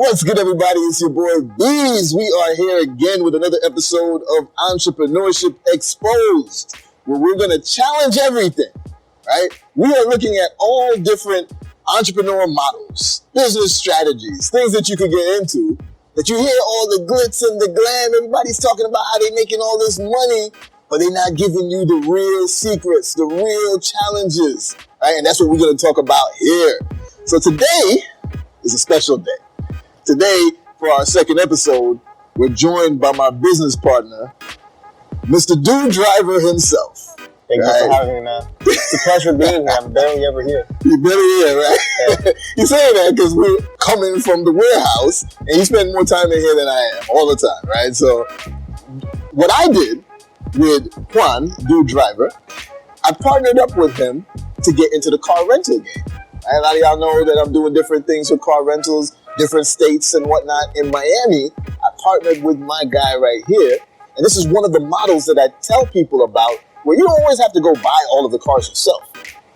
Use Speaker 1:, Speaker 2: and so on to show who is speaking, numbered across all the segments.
Speaker 1: What's good, everybody? It's your boy Bees. We are here again with another episode of Entrepreneurship Xposed, where we're going to challenge everything, right? We are looking at all different entrepreneur models, business strategies, things that you could get into, that you hear all the glitz and the glam. Everybody's talking about how they're making all this money, but they're not giving you the real secrets, the real challenges, right? And that's what we're going to talk about here. So today is a special day. Today, for our second episode, we're joined by my business partner, Mr. DudeDriver himself.
Speaker 2: Thank you for having me, man. It's a pleasure being here. I'm barely ever here.
Speaker 1: You're barely here, right? Yeah. You say that because we're coming from the warehouse, and you spend more time in here than I am all the time, right? So what I did with Juan, DudeDriver, I partnered up with him to get into the car rental game. A lot of y'all know that I'm doing different things with car rentals, different states and whatnot. In Miami, I partnered with my guy right here. And this is one of the models that I tell people about, where you don't always have to go buy all of the cars yourself.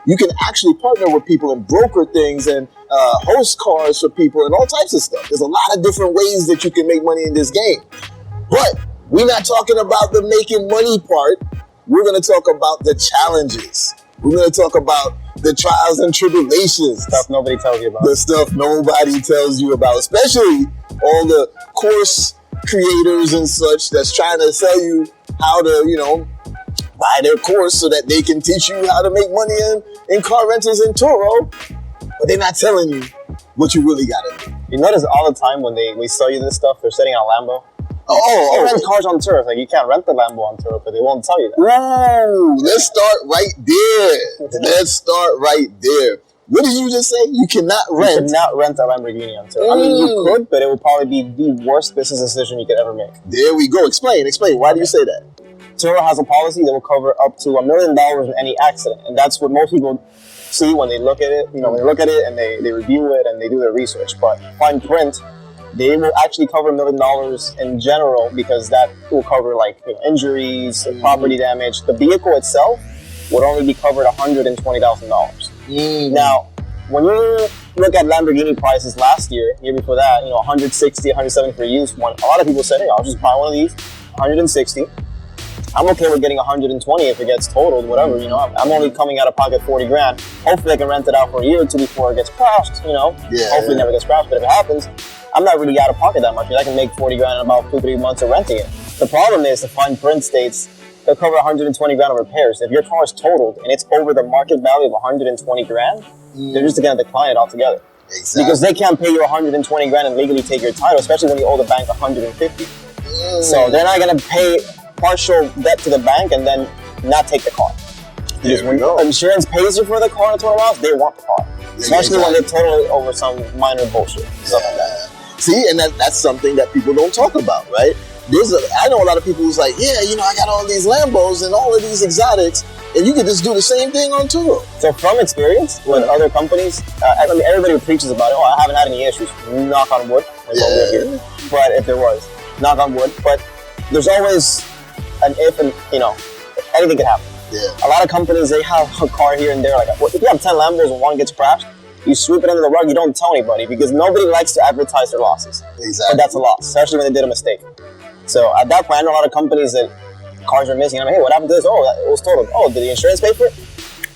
Speaker 1: You can actually partner with people and broker things and host cars for people and all types of stuff. There's a lot of different ways that you can make money in this game. But we're not talking about the making money part. We're going to talk about the challenges. We're going to talk about the trials and tribulations.
Speaker 2: Stuff nobody tells you about.
Speaker 1: The stuff nobody tells you about, especially all the course creators and such that's trying to sell you how to, buy their course so that they can teach you how to make money in car rentals in Turo, but they're not telling you what you really got to do.
Speaker 2: You notice all the time when we sell you this stuff, they're setting on Lambo. They rent cars on Turo. Like, you can't rent the Lambo on Turo, but they won't tell you that.
Speaker 1: Whoa, let's start right there. What did you just say? You cannot rent
Speaker 2: a Lamborghini on Turo. I mean, you could, but it would probably be the worst business decision you could ever make.
Speaker 1: There we go. Explain. Why do you say that?
Speaker 2: Turo has a policy that will cover up to $1 million in any accident. And that's what most people see when they look at it. They look at it and they review it and they do their research. But fine print, they will actually cover $1 million in general, because that will cover injuries, property damage. The vehicle itself would only be covered $120,000. Now, when you look at Lamborghini prices last year before that, 160, 170 for a used one, a lot of people said, hey, I'll just buy one of these, 160. I'm okay with getting 120 if it gets totaled, whatever, I'm only coming out of pocket 40 grand. Hopefully I can rent it out for a year or two before it gets crashed, Hopefully it never gets crashed, but if it happens, I'm not really out of pocket that much. I can make 40 grand in about 2-3 months of renting it. The problem is the fine print states they'll cover 120 grand of repairs. If your car is totaled and it's over the market value of 120 grand, they're just going to decline it altogether.
Speaker 1: Exactly.
Speaker 2: Because they can't pay you 120 grand and legally take your title, especially when you owe the bank 150. So they're not going to pay partial debt to the bank and then not take the car. Because when insurance pays you for the car in a total loss, they want the car. Especially when they total it over some minor bullshit, stuff like that.
Speaker 1: See, and that's something that people don't talk about, right? I know a lot of people who's like, I got all these Lambos and all of these exotics, and you can just do the same thing on Turo.
Speaker 2: So from experience with other companies, everybody who preaches about it, I haven't had any issues, knock on wood, here. But if there was, knock on wood, but there's always an if, and anything could happen. A lot of companies, they have a car here and there, if you have 10 Lambos and one gets crashed, you sweep it under the rug, you don't tell anybody, because nobody likes to advertise their losses.
Speaker 1: Exactly.
Speaker 2: But that's a loss, especially when they did a mistake. So at that point, I know a lot of companies that cars are missing. I'm like, hey, what happened to this? Oh, it was totaled. Oh, did the insurance pay for it?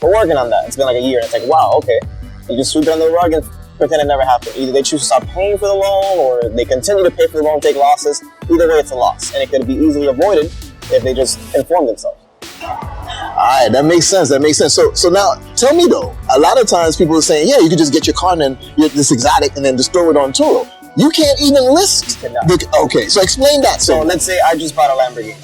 Speaker 2: We're working on that. It's been like a year. And it's like, wow, okay. You just sweep it under the rug and pretend it never happened. Either they choose to stop paying for the loan, or they continue to pay for the loan and take losses. Either way, it's a loss. And it could be easily avoided if they just inform themselves.
Speaker 1: All right, that makes sense. So now, tell me though, a lot of times people are saying, you could just get your car and then get this exotic and then just throw it on Turo. You can't even list. Okay, so explain that.
Speaker 2: So let's say I just bought a Lamborghini.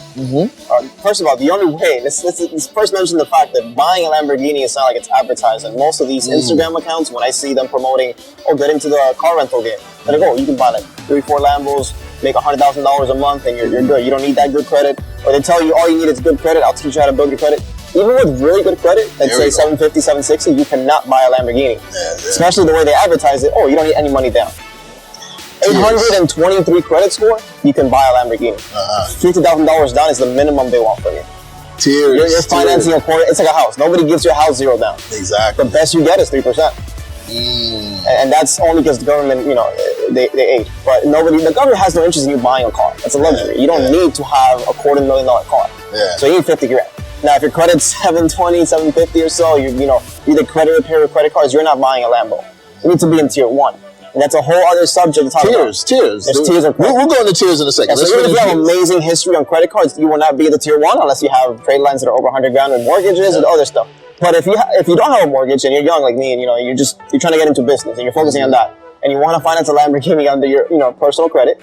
Speaker 2: First of all, the only way, let's first mention the fact that buying a Lamborghini is not like it's advertised. And most of these Instagram accounts, when I see them promoting, get into the car rental game, they're like, you can buy 3-4 Lambos, make $100,000 a month, and you're good. You don't need that good credit. Or they tell you all you need is good credit. I'll teach you how to build your credit. Even with really good credit, let's say 750, 760, you cannot buy a Lamborghini. Especially the way they advertise it. You don't need any money down. 823 credit score, you can buy a Lamborghini. $50,000 down is the minimum they want from you.
Speaker 1: You're
Speaker 2: financing a quarter. It's like a house. Nobody gives you a house 0 down.
Speaker 1: Exactly.
Speaker 2: The best you get is 3%. And that's only because the government, they aid. But the government has no interest in you buying a car. It's a luxury. You don't need to have a $250,000 car.
Speaker 1: Yeah.
Speaker 2: So you need 50 grand. Now, if your credit's 720, 750 or so, either credit repair or credit cards, you're not buying a Lambo. You need to be in tier 1. And that's a whole other subject to talk about.
Speaker 1: Tiers.
Speaker 2: There's tiers of
Speaker 1: we'll go into tiers in a second.
Speaker 2: Yeah, so even if you have amazing history on credit cards, you will not be in the tier 1 unless you have trade lines that are over 100 grand with mortgages and other stuff. But if you don't have a mortgage and you're young like me and you're trying to get into business and you're focusing on that and you want to finance a Lamborghini under your personal credit,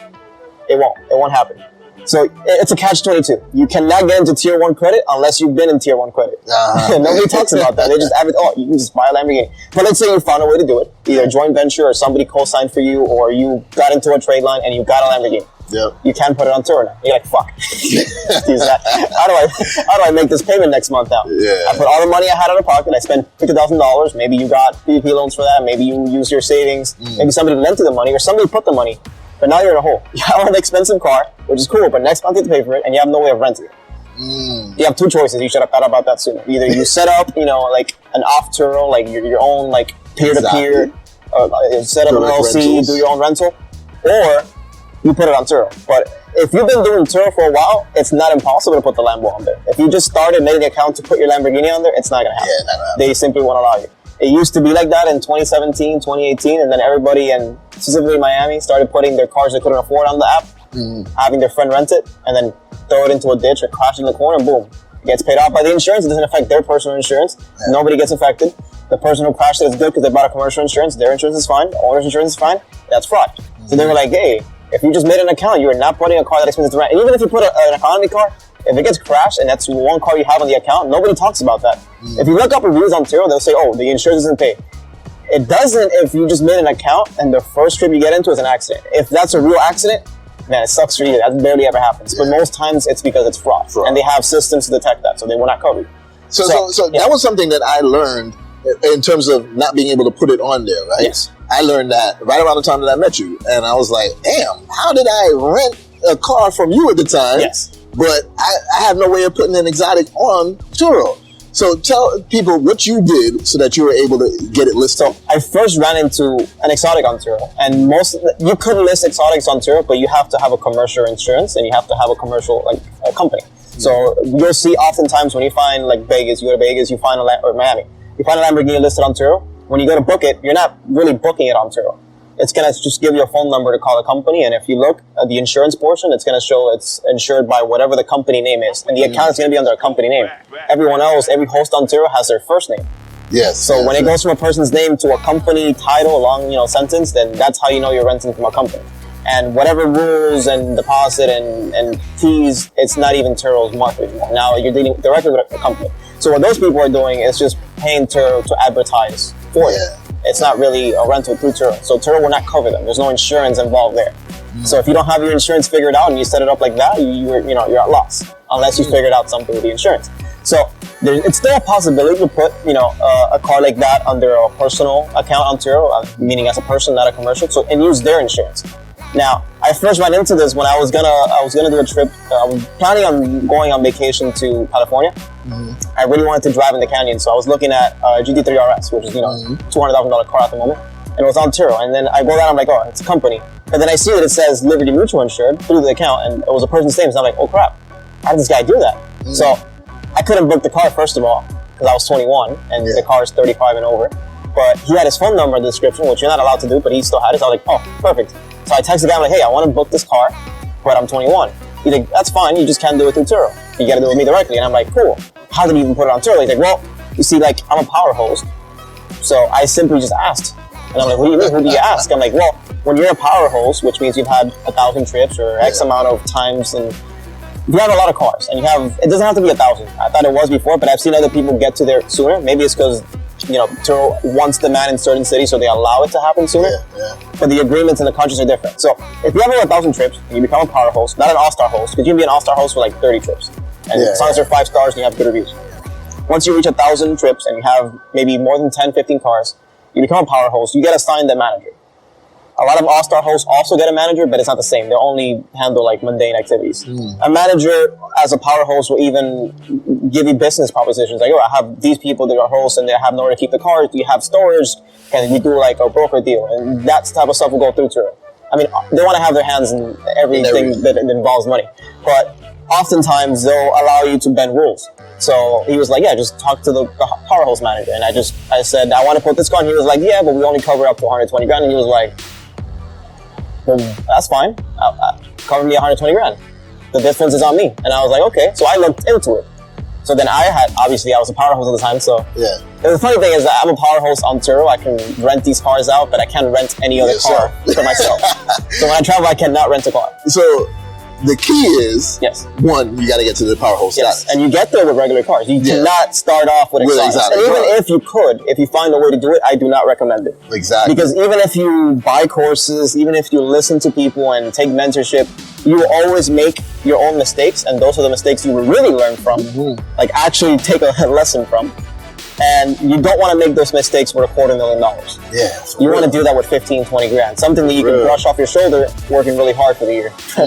Speaker 2: it won't happen. So it's a catch-22. You cannot get into tier 1 credit unless you've been in tier 1 credit. Nobody talks about that. They just have it. Oh, you can just buy a Lamborghini. But let's say you found a way to do it, either a joint venture or somebody co-signed for you, or you got into a trade line and you got a Lamborghini.
Speaker 1: Yep.
Speaker 2: You can't put it on Turo now. You're like, fuck. How do I make this payment next month now?
Speaker 1: Yeah.
Speaker 2: I put all the money I had out of pocket. I spent $50,000. Maybe you got PPP loans for that. Maybe you use your savings. Maybe somebody lent you the money or somebody put the money. But now you're in a hole. You have an expensive car, which is cool, but next month you have to pay for it, and you have no way of renting it. You have two choices. You should have thought about that sooner. Either you set up, like an off Turo, like your own, like peer-to-peer, set up an LLC, do your own rental, or you put it on Turo. But if you've been doing Turo for a while, it's not impossible to put the Lambo on there. If you just started making an account to put your Lamborghini on there, it's not going to happen.
Speaker 1: Yeah, not gonna happen.
Speaker 2: They simply won't allow you. It used to be like that in 2017, 2018, and then everybody, and specifically Miami, started putting their cars they couldn't afford on the app, having their friend rent it, and then throw it into a ditch or crash in the corner, and boom. It gets paid off by the insurance. It doesn't affect their personal insurance. Yeah. Nobody gets affected. The person who crashed it is good because they bought a commercial insurance. Their insurance is fine. Owner's insurance is fine. That's fraud. So they were like, hey, if you just made an account, you are not putting a car that expensive to rent. And even if you put an economy car, if it gets crashed and that's one car you have on the account, nobody talks about that. If you look up reviews on Turo, they'll say, oh, the insurance doesn't pay. It doesn't if you just made an account and the first trip you get into is an accident. If that's a real accident, man, it sucks for you. That barely ever happens. But most times it's because it's fraud. And they have systems to detect that, so they will not cover you.
Speaker 1: So that was something that I learned in terms of not being able to put it on there, right?
Speaker 2: Yes.
Speaker 1: I learned that right around the time that I met you. And I was like, damn, how did I rent a car from you at the time?
Speaker 2: Yes.
Speaker 1: But I have no way of putting an exotic on Turo. So tell people what you did so that you were able to get it listed.
Speaker 2: So I first ran into an exotic on Turo, and you could list exotics on Turo, but you have to have a commercial insurance and you have to have a commercial a company. So you'll see oftentimes when you find like Vegas, you go to Vegas, you find or Miami, you find a Lamborghini listed on Turo. When you go to book it, you're not really booking it on Turo. It's going to just give you a phone number to call the company. And if you look at the insurance portion, it's going to show it's insured by whatever the company name is. And the account is going to be under a company name. Everyone else, every host on Turo has their first name.
Speaker 1: Yes.
Speaker 2: So when it goes from a person's name to a company title, a long, sentence, then that's how you know you're renting from a company. And whatever rules and deposit and fees, it's not even Turo's market anymore. Now you're dealing directly with a company. So what those people are doing is just paying Turo to advertise for it. It's not really a rental through Turo. So Turo will not cover them. There's no insurance involved there. So if you don't have your insurance figured out and you set it up like that, you're at loss unless you figured out something with the insurance. So it's still a possibility to put a car like that under a personal account on Turo, meaning as a person, not a commercial. So and use their insurance. Now I first ran into this when I was gonna do a trip. I was planning on going on vacation to California. I really wanted to drive in the canyon, so I was looking at GT3 RS, which is $200,000 car at the moment, and it was on Turo. And then I go down, I'm like, oh, it's a company. And then I see that it says Liberty Mutual insured through the account, and it was a person's name. So I'm like, oh crap, how did this guy do that? So I couldn't book the car first of all because I was 21 and the car is 35 and over. But he had his phone number in the description, which you're not allowed to do, but he still had it. So I was like, oh, perfect. So I texted the guy, I'm like, hey, I want to book this car, but I'm 21. He's like, that's fine, you just can't do it through Turo. You got to do it with me directly. And I'm like, cool. How did you even put it on Turo? He's like, well, you see, like, I'm a power host. So I simply just asked. And I'm like, what do you mean? Who do you ask? I'm like, well, when you're a power host, which means you've had 1,000 trips or X amount of times, and you have a lot of cars, and it doesn't have to be 1,000. I thought it was before, but I've seen other people get to there sooner. Maybe it's because Turo wants demand in certain cities, so they allow it to happen sooner. But the agreements in the countries are different. So if you have over 1,000 trips and you become a power host, not an all-star host, because you can be an all-star host for like 30 trips. And as long as they're 5 stars and you have good reviews. Once you reach 1,000 trips and you have maybe more than 10, 15 cars, you become a power host, you get assigned the manager. A lot of all-star hosts also get a manager, but it's not the same. They only handle like mundane activities. A manager, as a power host, will even give you business propositions like, oh, I have these people that are hosts and they have nowhere to keep the cars. Do you have storage? Can we do like a broker deal? And that type of stuff will go through to it. I mean, they want to have their hands in everything that involves money. But oftentimes, they'll allow you to bend rules. So he was like, yeah, just talk to the power host manager. And I said, I want to put this car. And he was like, yeah, but we only cover up to 120 grand. And he was like, well, that's fine. Cover me 120 grand. The difference is on me. And I was like, okay. So I looked into it. So then I was a power host at the time. So
Speaker 1: yeah.
Speaker 2: The funny thing is that I'm a power host on Turo. I can rent these cars out, but I can't rent any other car for myself. So when I travel, I cannot rent a car.
Speaker 1: So the key is,
Speaker 2: yes,
Speaker 1: one, you got to get to the power host status.
Speaker 2: And you get there with regular cars. You cannot start off with exotics. And even if you find a way to do it, I do not recommend it.
Speaker 1: Exactly.
Speaker 2: Because even if you buy courses, even if you listen to people and take mentorship, you will always make your own mistakes, and those are the mistakes you will really learn from, like actually take a lesson from. And you don't want to make those mistakes with $250,000.
Speaker 1: Yeah.
Speaker 2: You want to do that with 15, 20 grand. Something that you can brush off your shoulder working really hard for the year. For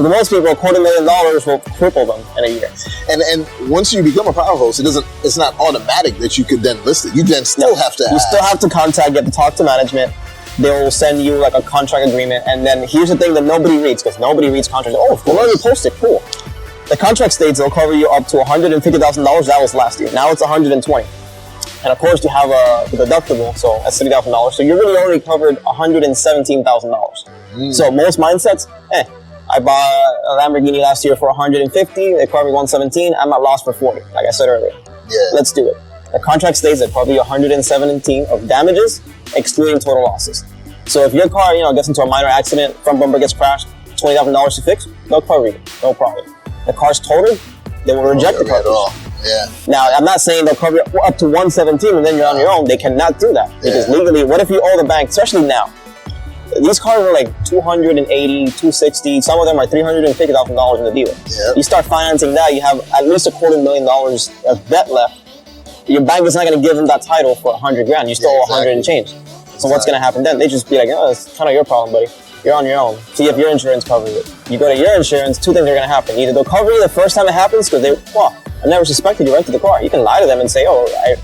Speaker 2: most people, $250,000 will cripple them in a year.
Speaker 1: And once you become a power host, it's not automatic that you could then list it. You then still have to
Speaker 2: still have to contact, you have to talk to management. They will send you like a contract agreement. And then here's the thing that nobody reads, because nobody reads contracts. Oh, well, already posted, cool. The contract states they'll cover you up to $150,000. That was last year. Now it's $120,000. And of course, you have a deductible, so that's $30,000. So you're really only covered $117,000. So most mindsets, I bought a Lamborghini last year for $150,000. They covered me $117,000. I'm at loss for $40,000, like I said earlier.
Speaker 1: Yeah.
Speaker 2: Let's do it. The contract states they cover you $117,000 of damages, excluding total losses. So if your car, gets into a minor accident, front bumper gets crashed, $20,000 to fix, they'll cover you, no problem. The car's totaled, they will reject the coverage.
Speaker 1: Yeah.
Speaker 2: Now, I'm not saying they'll cover you up to $117,000 and then you're on your own. They cannot do that. Because legally, what if you owe the bank, especially now? These cars are like $280,000, $260,000. Some of them are $350,000 in the dealer.
Speaker 1: Yep.
Speaker 2: You start financing that, you have at least $250,000 of debt left. Your bank is not going to give them that title for $100 grand. You still owe 100 and change. So what's going to happen then? They just be like, oh, it's kind of your problem, buddy. You're on your own. See if your insurance covers it. You go to your insurance, two things are going to happen. Either they'll cover you the first time it happens because I never suspected you rented the car. You can lie to them and say, oh, I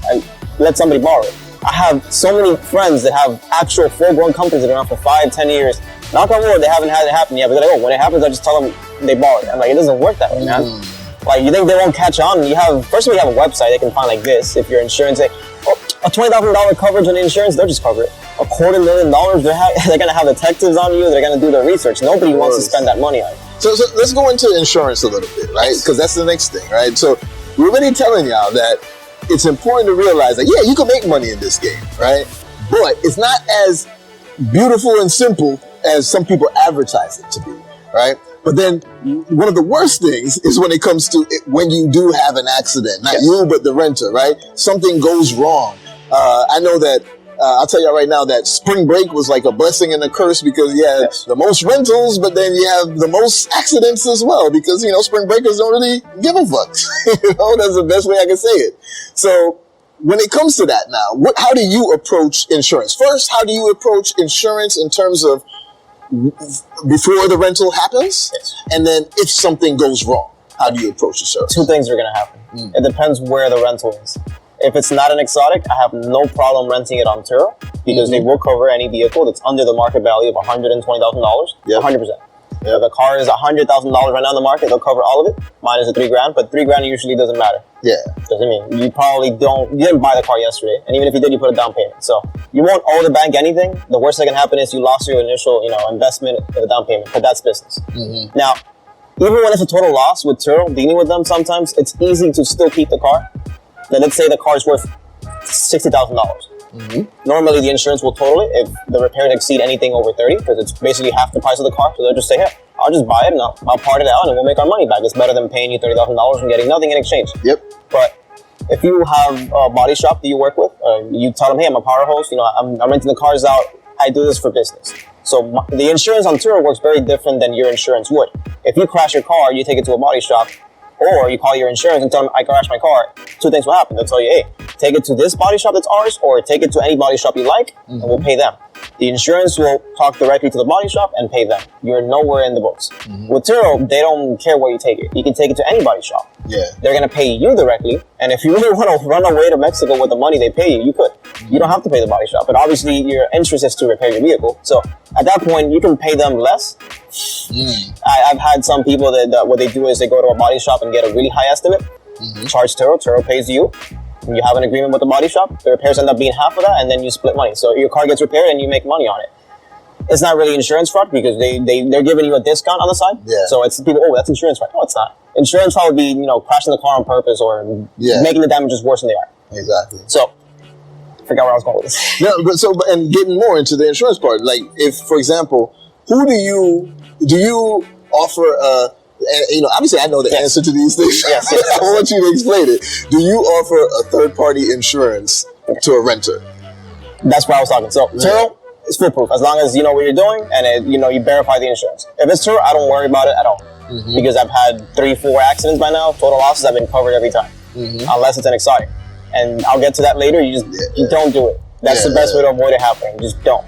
Speaker 2: let somebody borrow it. I have so many friends that have actual full-grown companies that are around for 5-10 years. Knock on wood, they haven't had it happen yet. But they're like, oh, when it happens, I just tell them they borrowed it. I'm like, it doesn't work that way, man. Like, you think they won't catch on? First of all, you have a website they can find like this. If your insurance, a $20,000 coverage on the insurance, they'll just cover it. $250,000, they're going to have detectives on you. They're going to do their research. Nobody wants to spend that money on it.
Speaker 1: So let's go into insurance a little bit, right? Because that's the next thing, right? So we're already telling y'all that it's important to realize that, you can make money in this game, right? But it's not as beautiful and simple as some people advertise it to be, right? But then one of the worst things is when it comes to when you do have an accident, not you, but the renter, right? Something goes wrong. I know that I'll tell you right now that spring break was like a blessing and a curse because you had the most rentals, but then you have the most accidents as well because, spring breakers don't really give a fuck. That's the best way I can say it. So when it comes to that now, how do you approach insurance? First, how do you approach insurance in terms of before the rental happens? And then if something goes wrong, how do you approach insurance?
Speaker 2: Two things are going to happen. It depends where the rental is. If it's not an exotic, I have no problem renting it on Turo because they will cover any vehicle that's under the market value of $120,000, 100%. If a car is $100,000 right now in the market, they'll cover all of it, minus the $3,000, but $3,000 usually doesn't matter. Doesn't mean you probably you didn't buy the car yesterday, and even if you did, you put a down payment. So you won't owe the bank anything. The worst that can happen is you lost your initial, investment in the down payment, but that's business. Now, even when it's a total loss with Turo, dealing with them sometimes, it's easy to still keep the car. Then let's say the car is worth $60,000. Normally, the insurance will total it if the repairs exceed anything over 30, because it's basically half the price of the car. So they'll just say, hey, I'll just buy it and I'll part it out and we'll make our money back. It's better than paying you $30,000 and getting nothing in exchange. But if you have a body shop that you work with, you tell them, hey, I'm a power host. I'm renting the cars out. I do this for business. So the insurance on Turo works very different than your insurance would. If you crash your car, you take it to a body shop, or you call your insurance and tell them, I crashed my car, two things will happen. They'll tell you, hey, take it to this body shop that's ours, or take it to any body shop you like, and we'll pay them. The insurance will talk directly to the body shop and pay them. You're nowhere in the books. With Turo, they don't care where you take it. You can take it to any body shop.
Speaker 1: Yeah.
Speaker 2: They're going to pay you directly. And if you really want to run away to Mexico with the money they pay you, you could. You don't have to pay the body shop. But obviously, your interest is to repair your vehicle. So at that point, you can pay them less. I've had some people that what they do is they go to a body shop and get a really high estimate, charge Turo. Turo pays you. And you have an agreement with the body shop. The repairs end up being half of that, and then you split money. So your car gets repaired and you make money on it. It's not really insurance fraud because they're giving you a discount on the side.
Speaker 1: Yeah.
Speaker 2: So it's people, oh, that's insurance fraud. No, it's not. Insurance fraud would be, crashing the car on purpose or making the damages worse than they are.
Speaker 1: Exactly.
Speaker 2: So, I forgot where I was going with this.
Speaker 1: No, and getting more into the insurance part, like if, for example, who do you offer and, obviously I know the answer to these things.
Speaker 2: Yes.
Speaker 1: I want you to explain it. Do you offer a third-party insurance to a renter?
Speaker 2: That's what I was talking. So, Turo is foolproof as long as you know what you're doing and you verify the insurance. If it's Turo, I don't worry about it at all because I've had 3-4 accidents by now. Total losses have been covered every time, unless it's an exotic. And I'll get to that later. You don't do it. That's the best way to avoid it happening. Just don't.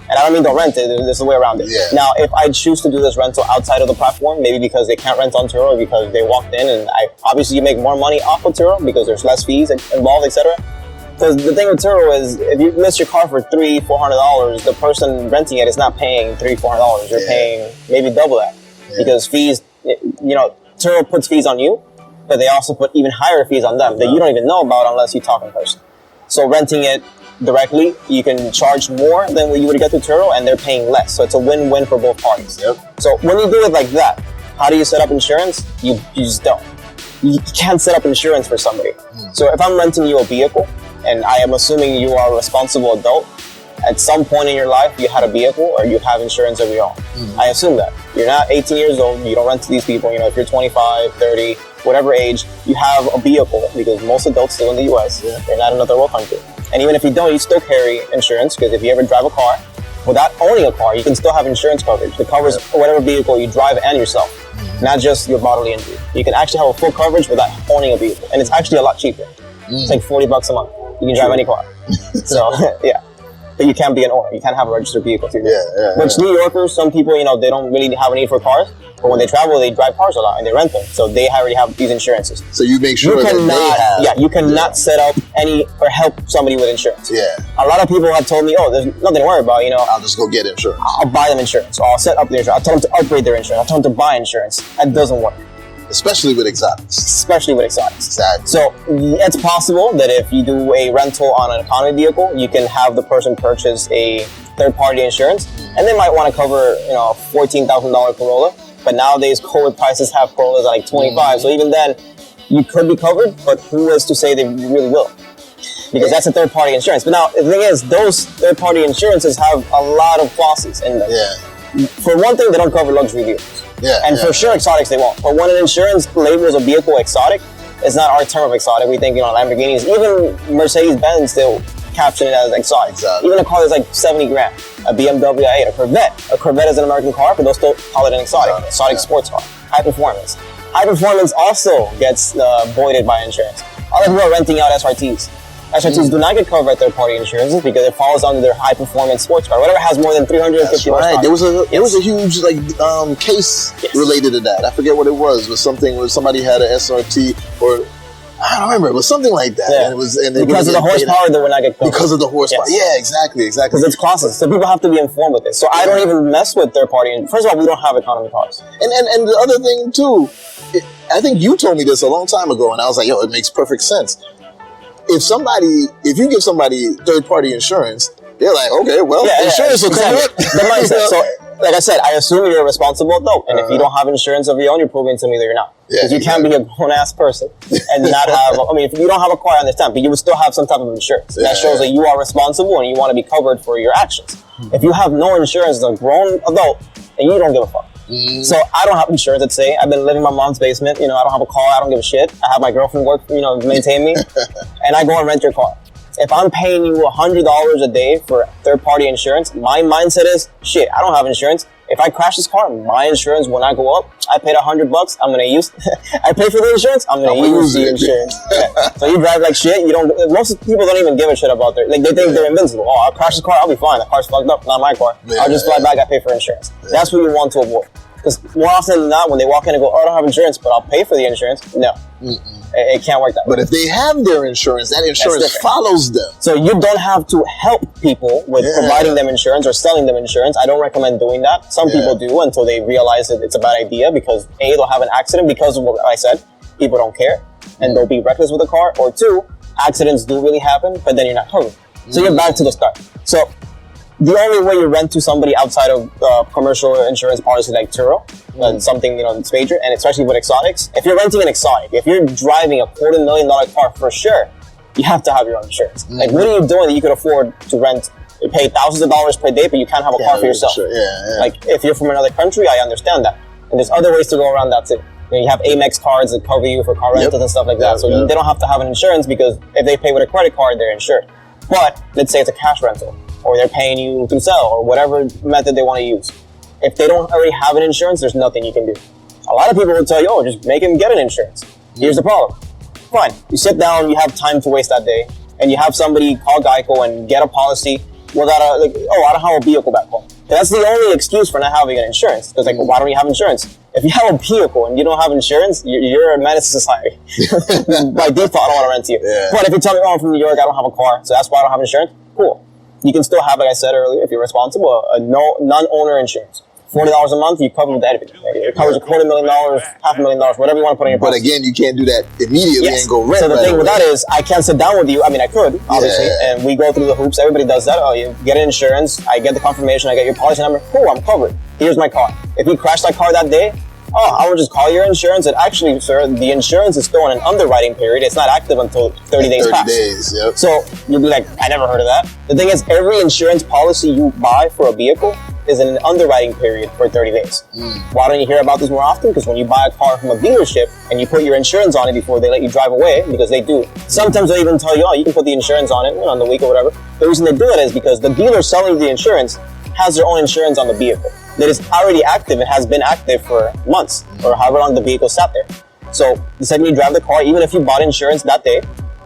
Speaker 2: And I don't mean don't rent it. There's a way around it. Yeah. Now, if I choose to do this rental outside of the platform, maybe because they can't rent on Turo because they walked in and obviously you make more money off of Turo because there's less fees involved, etc. Because the thing with Turo is if you list your car for $300-400, the person renting it is not paying $300-400. You're paying maybe double that because fees, Turo puts fees on you, but they also put even higher fees on them that you don't even know about unless you talk in person. So renting it directly, you can charge more than what you would get through Turo, and they're paying less. So it's a win-win for both parties. Yep. So when you do it like that, how do you set up insurance? You just don't. You can't set up insurance for somebody. So if I'm renting you a vehicle, and I am assuming you are a responsible adult, at some point in your life you had a vehicle or you have insurance of your own. I assume that. You're not 18 years old, you don't rent to these people. If you're 25, 30, whatever age, you have a vehicle because most adults still in the US. They're not in a third world country. And even if you don't, you still carry insurance because if you ever drive a car, without owning a car, you can still have insurance coverage that covers whatever vehicle you drive and yourself, not just your bodily injury. You can actually have a full coverage without owning a vehicle. And it's actually a lot cheaper. It's like $40 a month. You can drive any car. So, yeah. But you can't be an owner. You can't have a registered vehicle too. Which New Yorkers, some people, they don't really have a need for cars. But when they travel, they drive cars a lot and they rent them. So they already have these insurances.
Speaker 1: So you make sure
Speaker 2: you cannot set up any or help somebody with insurance. A lot of people have told me, oh, there's nothing to worry about.
Speaker 1: I'll just go get insurance.
Speaker 2: I'll buy them insurance. Or I'll set up the insurance. I'll tell them to upgrade their insurance. I'll tell them to buy insurance. That doesn't work.
Speaker 1: Especially with exotics. Exactly.
Speaker 2: So it's possible that if you do a rental on an economy vehicle, you can have the person purchase a third-party insurance, and they might want to cover, a $14,000 Corolla. But nowadays, COVID prices have Corollas at like 25. So even then, you could be covered, but who is to say they really will? Because that's a third-party insurance. But now the thing is, those third-party insurances have a lot of clauses in them. For one thing, they don't cover luxury vehicles. For sure, exotics they won't. But when an insurance labels a vehicle exotic, it's not our term of exotic. We think, Lamborghinis, even Mercedes-Benz, they'll caption it as exotic. Even a car that's like $70,000, a BMW i8, a Corvette. A Corvette is an American car, but they'll still call it an exotic sports car. High performance. High performance also gets voided by insurance. Other people are renting out SRTs. SRTs do not get covered by third-party insurances because it falls under their high-performance sports car. Whatever has more than 350 horsepower.
Speaker 1: There was a huge case related to that. I forget what it was. It was something where somebody had an SRT or I don't remember. It was something like that. And it was
Speaker 2: because of the horsepower that would not get covered.
Speaker 1: Because of the horsepower. Yeah, exactly.
Speaker 2: Because it's clauses. So people have to be informed with this. So I don't even mess with third-party. First of all, we don't have economy cars.
Speaker 1: And the other thing too, I think you told me this a long time ago, and I was like, it makes perfect sense. If you give somebody third-party insurance, they're like, okay, well, insurance will cover it.
Speaker 2: The mindset. So, like I said, I assume you're a responsible adult, and if you don't have insurance of your own, you're proving to me that you're not. Because you can't be a grown-ass person and not have. If you don't have a car, I understand, but you would still have some type of insurance. That shows that you are responsible and you want to be covered for your actions. If you have no insurance as a grown adult, and you don't give a fuck. So I don't have insurance, let's say. I've been living in my mom's basement. I don't have a car. I don't give a shit. I have my girlfriend work, maintain me. And I go and rent your car. If I'm paying you $100 a day for third-party insurance, my mindset is, shit, I don't have insurance. If if I crash this car, my insurance will not go up. I paid $100. I'm gonna use. I pay for the insurance. I'm gonna use the insurance. Yeah. So you drive like shit. You don't. Most people don't even give a shit about their. Like they think they're invincible. Oh, I'll crash the car. I'll be fine. The car's fucked up. Not my car. I'll just fly back. I pay for insurance. That's what you want to avoid. Because more often than not, when they walk in and go, "Oh, I don't have insurance, but I'll pay for the insurance." No. It can't work that way.
Speaker 1: But if they have their insurance, that insurance follows them.
Speaker 2: So you don't have to help people with providing them insurance or selling them insurance. I don't recommend doing that. Some people do until they realize that it's a bad idea because A, they'll have an accident because of what I said. People don't care and they'll be reckless with the car. Or two, accidents do really happen, but then you're not covered. So you're back to the start. So the only way you rent to somebody outside of commercial insurance policy like Turo, and something, it's major, and especially with exotics. If you're renting an exotic, if you're driving a $250,000 car for sure, you have to have your own insurance. Like, what are you doing that you could afford to rent, pay thousands of dollars per day, but you can't have a car for yourself?
Speaker 1: Sure. Yeah.
Speaker 2: Like, if you're from another country, I understand that. And there's other ways to go around that too. You have Amex cards that cover you for car rentals and stuff like that. So they don't have to have an insurance because if they pay with a credit card, they're insured. But let's say it's a cash rental, or they're paying you through Zelle, or whatever method they want to use. If they don't already have an insurance, there's nothing you can do. A lot of people will tell you, oh, just make him get an insurance. Here's the problem. Fine, you sit down, you have time to waste that day, and you have somebody call Geico and get a policy without I don't have a vehicle back home. That's the only excuse for not having an insurance. Because why don't you have insurance? If you have a vehicle and you don't have insurance, you're a menace to society. By default, I don't want to rent to you. Yeah. But if you tell me, oh, I'm from New York, I don't have a car, so that's why I don't have insurance, cool. You can still have, like I said earlier, if you're responsible, a non-owner insurance. $40 a month, you cover with everything. It covers $250,000, $500,000, whatever you want to put in your policy.
Speaker 1: But again, you can't do that immediately and go rent.
Speaker 2: So the thing with that is, I can't sit down with you. I mean, I could, obviously, and we go through the hoops. Everybody does that. Oh, you get an insurance, I get the confirmation, I get your policy number. Cool, I'm covered. Here's my car. If you crash that car that day, I will just call your insurance. And actually, sir, the insurance is still in an underwriting period. It's not active until 30 days pass.
Speaker 1: 30 days, yep.
Speaker 2: So you'll be like, I never heard of that. The thing is, every insurance policy you buy for a vehicle is in an underwriting period for 30 days. Why don't you hear about this more often? Because when you buy a car from a dealership and you put your insurance on it before they let you drive away, because they do. Sometimes they even tell you, oh, you can put the insurance on it on the week or whatever. The reason they do it is because the dealer selling the insurance has their own insurance on the vehicle that is already active and has been active for months or however long the vehicle sat there. So the second you drive the car, even if you bought insurance that day,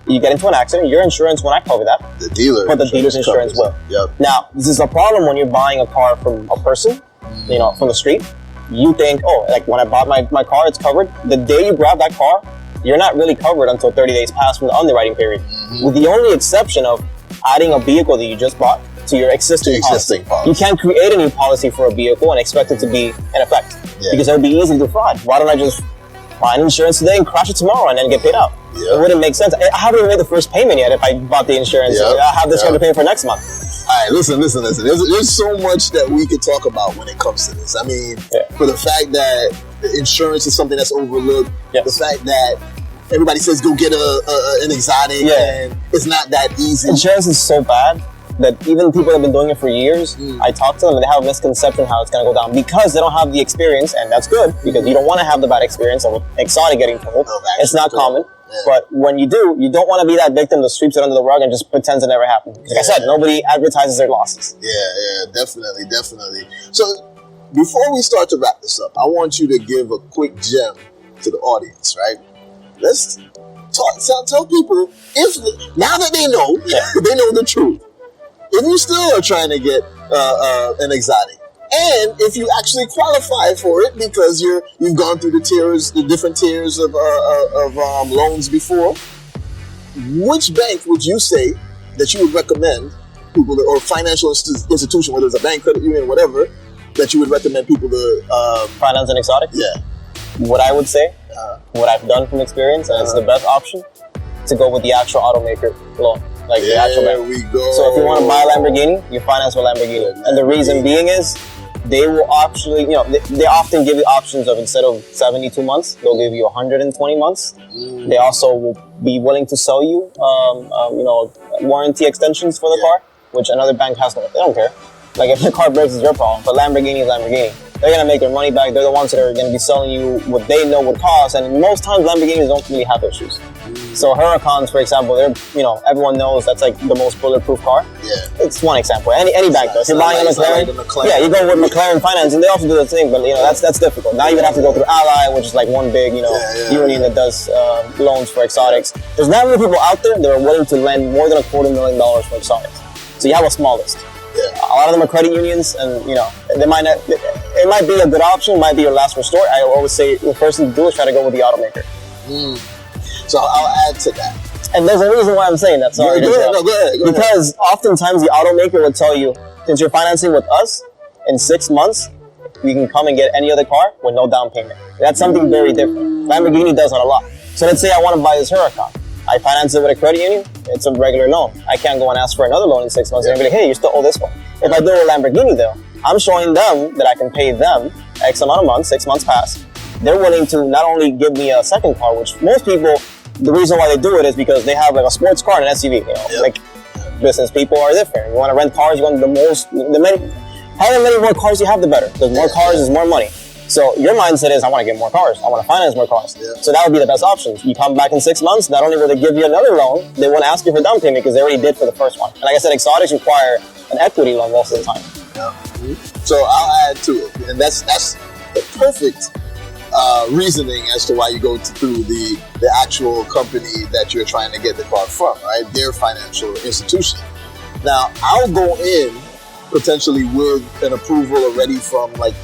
Speaker 2: you get into an accident, your insurance will not cover that.
Speaker 1: The dealer.
Speaker 2: But the dealer's insurance will.
Speaker 1: Yep.
Speaker 2: Now, this is a problem when you're buying a car from a person, from the street. You think, oh, like when I bought my car, it's covered. The day you grab that car, you're not really covered until 30 days pass from the underwriting period. With the only exception of adding a vehicle that you just bought to your existing policy. You can't create a new policy for a vehicle and expect it to be in effect. Because it would be easy to fraud. Why don't I just buy an insurance today and crash it tomorrow and then get paid out? It wouldn't make sense. I haven't even made the first payment yet if I bought the insurance. I have this to pay for next month.
Speaker 1: All right, listen. There's so much that we could talk about when it comes to this. I mean, for the fact that insurance is something that's overlooked, the fact that everybody says go get an exotic, and it's not that easy. Insurance
Speaker 2: is so bad that even people that have been doing it for years, I talk to them and they have a misconception how it's going to go down because they don't have the experience, and that's good because you don't want to have the bad experience of an exotic getting told. It's not common. But when you do, you don't want to be that victim that sweeps it under the rug and just pretends it never happened. Like I said, nobody advertises their losses.
Speaker 1: Yeah, definitely. So before we start to wrap this up, I want you to give a quick gem to the audience, right? Let's tell people, if now that they know, they know the truth. If you still are trying to get an exotic, and if you actually qualify for it because you've gone through the different tiers of loans before, which bank would you say that you would recommend people or financial institution, whether it's a bank, credit union, whatever, that you would recommend people to
Speaker 2: finance an exotic?
Speaker 1: Yeah.
Speaker 2: What I would say, what I've done from experience, and it's the best option, to go with the actual automaker loan. Like the actual bank.
Speaker 1: We go.
Speaker 2: So if you want to buy a Lamborghini, you finance with Lamborghini. And the reason being is they will actually, they often give you options of instead of 72 months, they'll give you 120 months. They also will be willing to sell you, warranty extensions for the car, which another bank has no. They don't care. Like if the car breaks, it's your problem. But Lamborghini is Lamborghini. They're going to make their money back. They're the ones that are going to be selling you what they know would cost. And most times Lamborghinis don't really have issues. So Huracans, for example, they're, everyone knows that's like the most bulletproof car.
Speaker 1: Yeah.
Speaker 2: It's one example. Any bank does. If you're buying a McLaren, yeah, you go with McLaren Finance, and they also do the thing, but that's difficult. Now you would have to go through Ally, which is like one big, union that does loans for exotics. There's not many people out there that are willing to lend more than $250,000 for exotics. So you have a small list.
Speaker 1: Yeah.
Speaker 2: A lot of them are credit unions, and they might not. It might be a good option, might be your last resort. I always say the first thing to do is try to go with the automaker.
Speaker 1: So I'll add to that.
Speaker 2: And there's a reason why I'm saying that. Sorry.
Speaker 1: Go ahead.
Speaker 2: Because oftentimes the automaker will tell you, since you're financing with us, in 6 months, you can come and get any other car with no down payment. That's something very different. Lamborghini does that a lot. So let's say I want to buy this Huracan. I finance it with a credit union. It's a regular loan. I can't go and ask for another loan in 6 months. They're going to be like, hey, you still owe this one. If I do it with Lamborghini, though, I'm showing them that I can pay them X amount of months, 6 months pass. They're willing to not only give me a second car, which most people, the reason why they do it is because they have like a sports car and an SUV. Like business people are different. You want to rent cars, you want however many more cars you have, the better. Because more cars is more money. So your mindset is, I want to get more cars. I want to finance more cars. Yeah. So that would be the best option. You come back in 6 months, not only will they give you another loan, they want to ask you for down payment because they already did for the first one. And like I said, exotics require an equity loan most of the time.
Speaker 1: Yeah. So I'll add to it. And that's the perfect reasoning as to why you go through the actual company that you're trying to get the car from, right? Their financial institution. Now, I'll go in potentially with an approval already from like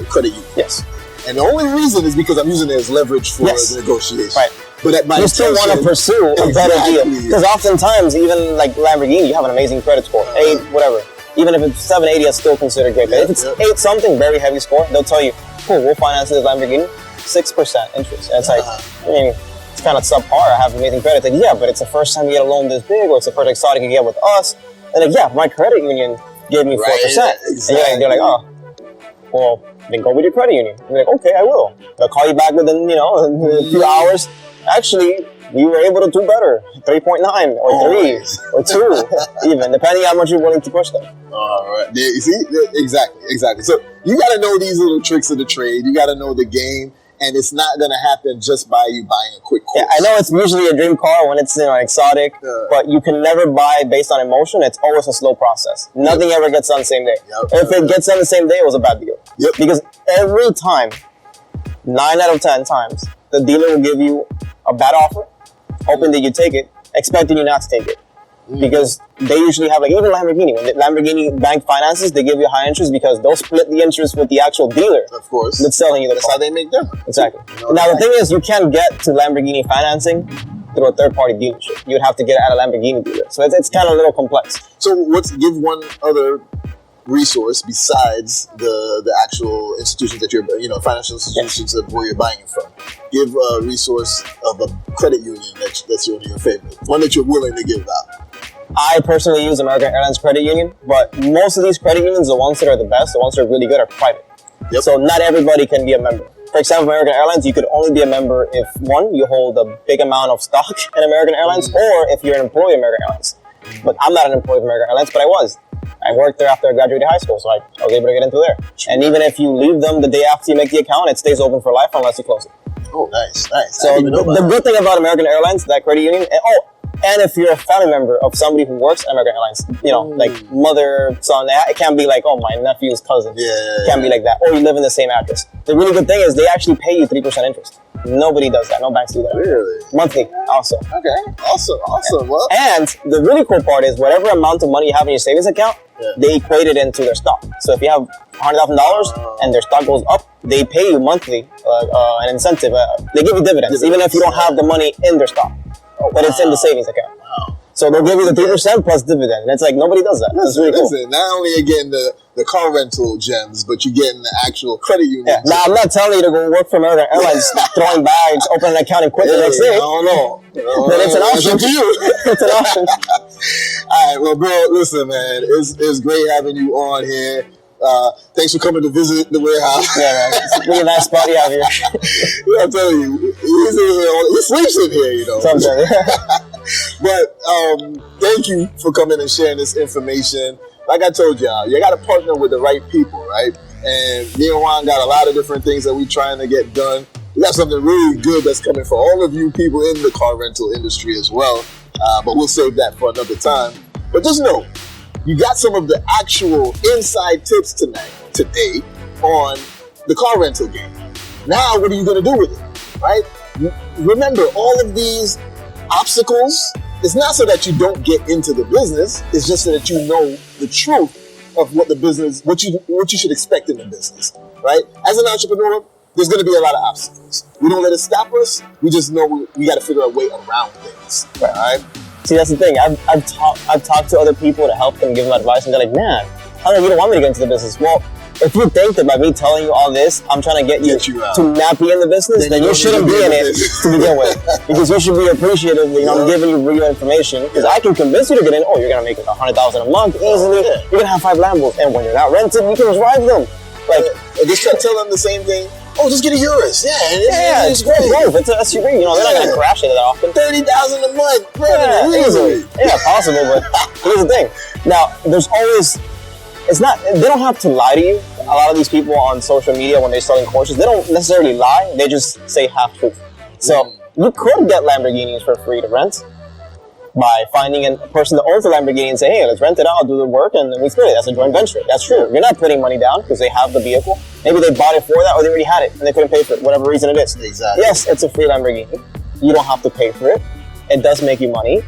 Speaker 1: credit union.
Speaker 2: Yes.
Speaker 1: And the only reason is because I'm using it as leverage for the negotiation.
Speaker 2: Right.
Speaker 1: But
Speaker 2: you still want to pursue a better deal. Because oftentimes, even like Lamborghini, you have an amazing credit score. 8, whatever. Even if it's 780, it's still considered great. But if it's 8 something, very heavy score, they'll tell you, cool, we'll finance this Lamborghini, 6% interest. And it's like, it's kind of subpar. I have amazing credit. It's like, yeah, but it's the first time you get a loan this big, or it's the first exotic you get with us. And like, yeah, my credit union gave me 4%. Exactly. And you're like, oh, well, then go with your credit union. And you're like, okay, I will. They'll call you back within, a few hours. Actually, we were able to do better. 3.9 or 3 or 2, even, depending how much you're willing to push them.
Speaker 1: All right. You see? Exactly. So you got to know these little tricks of the trade. You got to know the game. And it's not going to happen just by you buying a quick course.
Speaker 2: Yeah, I know it's usually a dream car when it's exotic, but you can never buy based on emotion. It's always a slow process. Nothing ever gets done the same day. If it gets done the same day, it was a bad deal. Because every time, 9 out of 10 times, the dealer will give you a bad offer, hoping that you take it, expecting you not to take it. Because they usually have, like, even Lamborghini, when the Lamborghini bank finances, they give you high interest because they'll split the interest with the actual dealer.
Speaker 1: Of course.
Speaker 2: That's selling you the
Speaker 1: That's
Speaker 2: car.
Speaker 1: how they make them.
Speaker 2: Exactly. Now, the thing is, you can't get to Lamborghini financing through a third-party dealership. You'd have to get it at a Lamborghini dealer. So it's kind of a little complex.
Speaker 1: So give one other resource besides the actual institutions that you're, financial institutions where you're buying it from. Give a resource of a credit union that's your favorite, one that you're willing to give out.
Speaker 2: I personally use American Airlines Credit Union, but most of these credit unions, the ones that are the best, the ones that are really good, are private. So not everybody can be a member. For example, American Airlines, you could only be a member if, one, you hold a big amount of stock in American Airlines, or if you're an employee of American Airlines. But I'm not an employee of American Airlines, but I was. I worked there after I graduated high school, so I was able to get into there. And even if you leave them the day after you make the account, it stays open for life unless you close it.
Speaker 1: Oh, nice.
Speaker 2: So the good thing about American Airlines, that credit union, and if you're a family member of somebody who works at American Airlines, like mother, son, it can't be like, oh, my nephew's cousin. It can't be like that. Or you live in the same address. The really good thing is they actually pay you 3% interest. Nobody does that. No banks do that.
Speaker 1: Really?
Speaker 2: Monthly, also.
Speaker 1: Okay. Awesome. Well.
Speaker 2: And the really cool part is whatever amount of money you have in your savings account, they equate it into their stock. So if you have $100,000 and their stock goes up, they pay you monthly an incentive. They give you dividends, even if you don't have the money in their stock. But it's in the savings account. Wow. So they'll give you the 3% plus dividend. And it's like, nobody does that. That's really cool.
Speaker 1: Not only are you getting the car rental gems, but you're getting the actual credit union.
Speaker 2: Yeah. Now, I'm not telling you to go work for American Airlines, throwing bags, open an account and quit the next day.
Speaker 1: I don't know.
Speaker 2: But it's an option.
Speaker 1: To you.
Speaker 2: It's an option.
Speaker 1: All right, well, bro, listen, man. It's great having you on here. Thanks for coming to visit the warehouse.
Speaker 2: Yeah, man. It's a really nice spot you have here.
Speaker 1: I'm telling you, he sleeps in here,
Speaker 2: Sometimes.
Speaker 1: But thank you for coming and sharing this information. Like I told y'all, you got to partner with the right people, right? And me and Juan got a lot of different things that we're trying to get done. We got something really good that's coming for all of you people in the car rental industry as well. But we'll save that for another time. But just know, you got some of the actual inside tips today on the car rental game. Now, what are you going to do with it, right? Remember, all of these obstacles, it's not so that you don't get into the business. It's just so that you know the truth of what the business, what you should expect in the business, right? As an entrepreneur, there's going to be a lot of obstacles. We don't let it stop us. We just know we got to figure out a way around things, right?
Speaker 2: See, that's the thing. I've talked to other people to help them, give them advice, and they're like, man, how come you don't want me to get into the business? Well, if you think that by me telling you all this, I'm trying to get you to not be in the business, then you shouldn't be in it to begin with. Because you should be appreciative that I'm giving you real information. Because I can convince you to get in. Oh, you're going to make $100,000 a month easily. You're going to have 5 Lambos. And when you're not rented, you can drive them. Like,
Speaker 1: just tell them the same thing. Oh, just get a Urus.
Speaker 2: It's great. It's an SUV. You know, they're not going to crash it that often.
Speaker 1: $30,000 a month.
Speaker 2: Easily. Yeah, possible. But here's the thing. Now, there's always... they don't have to lie to you. A lot of these people on social media, when they're selling courses, they don't necessarily lie. They just say half truth. So you could get Lamborghinis for free to rent by finding a person that owns a Lamborghini and say, hey, let's rent it out, I'll do the work, and we split it. That's a joint venture. That's true. You're not putting money down because they have the vehicle. Maybe they bought it for that or they already had it and they couldn't pay for it, whatever reason it is.
Speaker 1: Exactly.
Speaker 2: Yes, it's a free Lamborghini. You don't have to pay for it. It does make you money.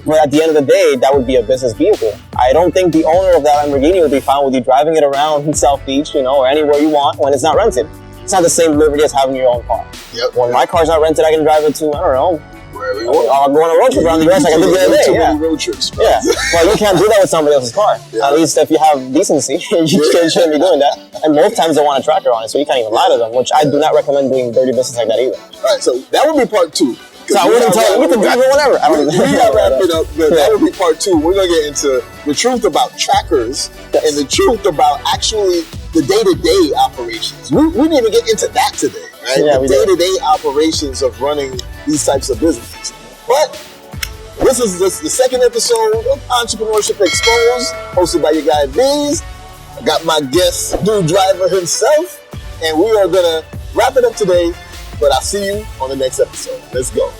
Speaker 2: But at the end of the day, that would be a business vehicle. I don't think the owner of that Lamborghini would be fine with you driving it around in South Beach, or anywhere you want when it's not rented. It's not the same liberty as having your own car.
Speaker 1: Yep.
Speaker 2: When my car's not rented, I can drive it to, I don't know,
Speaker 1: wherever you want.
Speaker 2: I'll go on a road trip around the US like I did the other day. Yeah.
Speaker 1: Road trips,
Speaker 2: yeah. Well, you can't do that with somebody else's car. Yeah. At least if you have decency, you shouldn't be doing that. And most times they want a tracker on it, so you can't even lie to them, which I do not recommend doing dirty business like that either.
Speaker 1: All right, so that would be part 2.
Speaker 2: So I wouldn't tell you, we can drive it whenever.
Speaker 1: We got to wrap it up, but that would be part 2. We're going to get into the truth about trackers and the truth about actually the day-to-day operations. We didn't even get into that today, right?
Speaker 2: Yeah,
Speaker 1: the day-to-day operations of running these types of businesses. But this is the second episode of Entrepreneurship Exposed, hosted by your guy Bees. I got my guest, DudeDriver himself, and we are going to wrap it up today. But I'll see you on the next episode. Let's go.